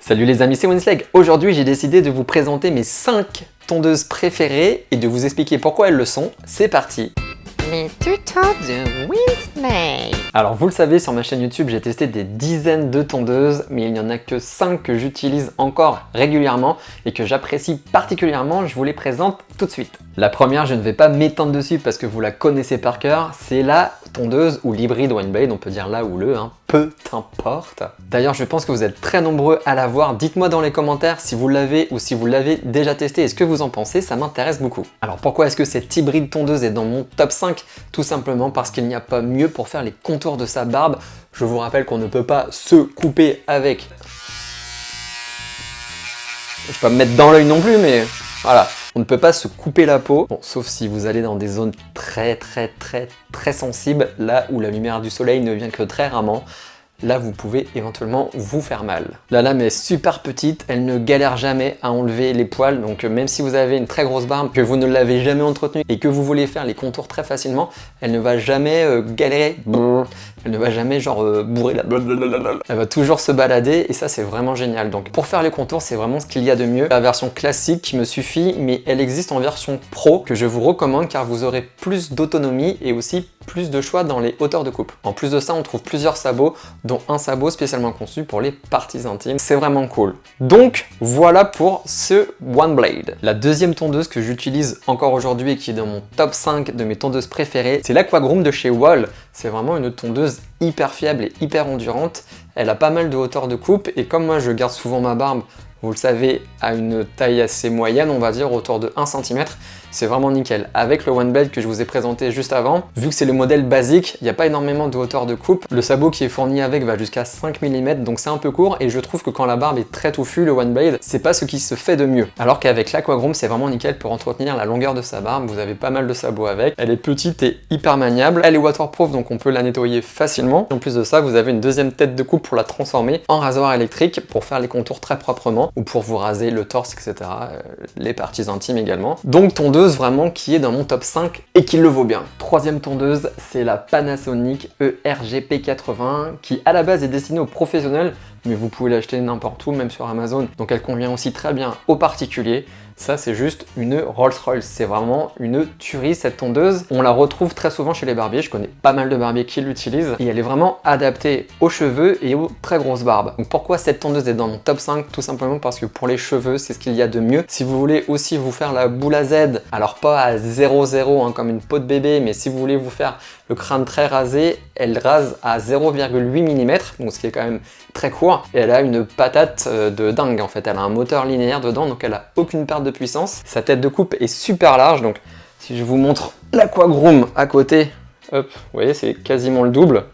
Salut les amis, c'est Winslag. Aujourd'hui, j'ai décidé de vous présenter mes 5 tondeuses préférées et de vous expliquer pourquoi elles le sont. C'est parti! Les tutos de Winslag. Alors vous le savez, sur ma chaîne YouTube, j'ai testé des dizaines de tondeuses, mais il n'y en a que 5 que j'utilise encore régulièrement et que j'apprécie particulièrement. Je vous les présente tout de suite. La première, je ne vais pas m'étendre dessus parce que vous la connaissez par cœur, c'est la tondeuse ou l'hybride One Blade, on peut dire là ou le, peu importe. D'ailleurs, je pense que vous êtes très nombreux à l'avoir. Dites-moi dans les commentaires si vous l'avez ou si vous l'avez déjà testé et ce que vous en pensez, ça m'intéresse beaucoup. Alors pourquoi est-ce que cette hybride tondeuse est dans mon top 5? Tout simplement parce qu'il n'y a pas mieux pour faire les contours de sa barbe. Je vous rappelle qu'on ne peut pas se couper avec. Je vais pas me mettre dans l'œil non plus, mais voilà. On ne peut pas se couper la peau, bon, sauf si vous allez dans des zones très sensibles, là où la lumière du soleil ne vient que très rarement. Là, vous pouvez éventuellement vous faire mal. La lame est super petite, elle ne galère jamais à enlever les poils, donc même si vous avez une très grosse barbe, que vous ne l'avez jamais entretenue et que vous voulez faire les contours très facilement, elle ne va jamais galérer. Elle ne va jamais genre bourrer la blablabla. Elle va toujours se balader et ça c'est vraiment génial. Donc pour faire les contours, c'est vraiment ce qu'il y a de mieux. La version classique qui me suffit, mais elle existe en version pro que je vous recommande car vous aurez plus d'autonomie et aussi plus de choix dans les hauteurs de coupe. En plus de ça, on trouve plusieurs sabots, dont un sabot spécialement conçu pour les parties intimes. C'est vraiment cool. Donc voilà pour ce One Blade. La deuxième tondeuse que j'utilise encore aujourd'hui et qui est dans mon top 5 de mes tondeuses préférées, c'est l'Aquagroom de chez Wahl. C'est vraiment une tondeuse hyper fiable et hyper endurante. Elle a pas mal de hauteur de coupe et comme moi je garde souvent ma barbe, vous le savez, à une taille assez moyenne, on va dire autour de 1 cm, c'est vraiment nickel. Avec le One Blade que je vous ai présenté juste avant, vu que c'est le modèle basique, il n'y a pas énormément de hauteur de coupe. Le sabot qui est fourni avec va jusqu'à 5 mm, donc c'est un peu court, et je trouve que quand la barbe est très touffue, le One Blade, c'est pas ce qui se fait de mieux. Alors qu'avec l'Aquagroom, c'est vraiment nickel pour entretenir la longueur de sa barbe, vous avez pas mal de sabots avec. Elle est petite et hyper maniable, elle est waterproof, donc on peut la nettoyer facilement. En plus de ça, vous avez une deuxième tête de coupe pour la transformer en rasoir électrique pour faire les contours très proprement, ou pour vous raser le torse, etc. Les parties intimes également. Donc tondeuse vraiment qui est dans mon top 5 et qui le vaut bien. Troisième tondeuse, c'est la Panasonic ERGP80 qui à la base est destinée aux professionnels, mais vous pouvez l'acheter n'importe où, même sur Amazon. Donc elle convient aussi très bien aux particuliers. Ça c'est juste une Rolls-Royce, c'est vraiment une tuerie cette tondeuse. On la retrouve très souvent chez les barbiers, je connais pas mal de barbiers qui l'utilisent et elle est vraiment adaptée aux cheveux et aux très grosses barbes. Donc pourquoi cette tondeuse est dans mon top 5? Tout simplement parce que pour les cheveux, c'est ce qu'il y a de mieux. Si vous voulez aussi vous faire la boule à Z, alors pas à 0,0 comme une peau de bébé, mais si vous voulez vous faire le crâne très rasé, elle rase à 0,8 mm, donc ce qui est quand même très court, et elle a une patate de dingue en fait, elle a un moteur linéaire dedans, donc elle a aucune perte de puissance. Sa tête de coupe est super large, donc si je vous montre l'Aquagroom à côté, hop, vous voyez c'est quasiment le double,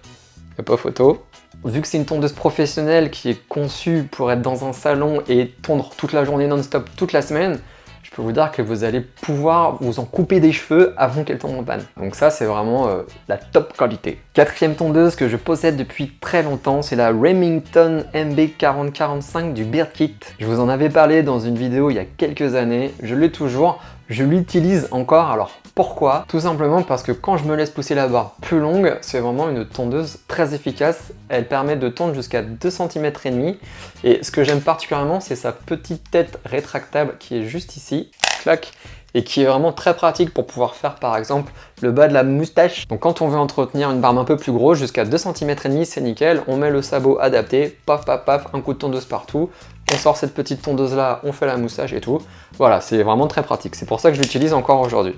il n'y a pas photo. Vu que c'est une tondeuse professionnelle qui est conçue pour être dans un salon et tondre toute la journée non-stop toute la semaine, je peux vous dire que vous allez pouvoir vous en couper des cheveux avant qu'elle tombe en panne. Donc ça, c'est vraiment la top qualité. Quatrième tondeuse que je possède depuis très longtemps, c'est la Remington MB4045 du Beard Kit. Je vous en avais parlé dans une vidéo il y a quelques années, je l'ai toujours, je l'utilise encore. Alors pourquoi? Tout simplement parce que quand je me laisse pousser la barbe plus longue, c'est vraiment une tondeuse très efficace. Elle permet de tondre jusqu'à 2,5 cm. Et ce que j'aime particulièrement, c'est sa petite tête rétractable qui est juste ici, clac, et qui est vraiment très pratique pour pouvoir faire par exemple le bas de la moustache. Donc quand on veut entretenir une barbe un peu plus grosse, jusqu'à 2,5 cm, c'est nickel. On met le sabot adapté, paf paf paf, un coup de tondeuse partout. On sort cette petite tondeuse là, on fait la moustache et tout. Voilà, c'est vraiment très pratique. C'est pour ça que je l'utilise encore aujourd'hui.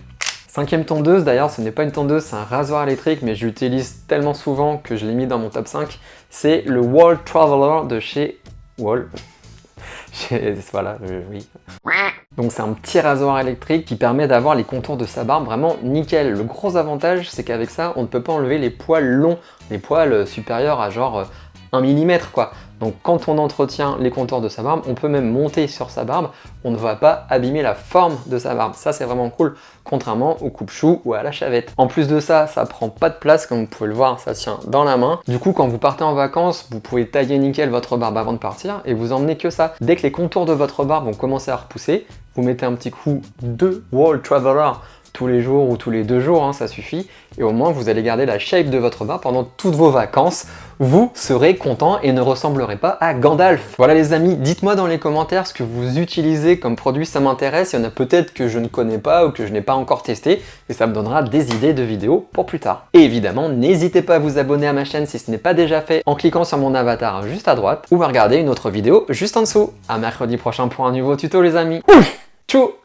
Cinquième tondeuse, d'ailleurs ce n'est pas une tondeuse, c'est un rasoir électrique, mais je l'utilise tellement souvent que je l'ai mis dans mon top 5. C'est le Wahl Traveler de chez Wahl. Voilà, oui. Donc c'est un petit rasoir électrique qui permet d'avoir les contours de sa barbe vraiment nickel. Le gros avantage, c'est qu'avec ça, on ne peut pas enlever les poils longs, les poils supérieurs à genre 1 mm quoi. Donc quand on entretient les contours de sa barbe, on peut même monter sur sa barbe, on ne va pas abîmer la forme de sa barbe. Ça c'est vraiment cool, contrairement au coupe-chou ou à la chavette. En plus de ça, ça prend pas de place, comme vous pouvez le voir, ça tient dans la main. Du coup, quand vous partez en vacances, vous pouvez tailler nickel votre barbe avant de partir et vous emmenez que ça. Dès que les contours de votre barbe vont commencer à repousser, vous mettez un petit coup de Wahl Traveler tous les jours ou tous les 2 jours, hein, ça suffit. Et au moins, vous allez garder la shape de votre barbe pendant toutes vos vacances. Vous serez content et ne ressemblerez pas à Gandalf. Voilà les amis, dites-moi dans les commentaires ce que vous utilisez comme produit, ça m'intéresse. Il y en a peut-être que je ne connais pas ou que je n'ai pas encore testé et ça me donnera des idées de vidéos pour plus tard. Et évidemment, n'hésitez pas à vous abonner à ma chaîne si ce n'est pas déjà fait en cliquant sur mon avatar juste à droite ou à regarder une autre vidéo juste en dessous. À mercredi prochain pour un nouveau tuto les amis. Ouf, ciao.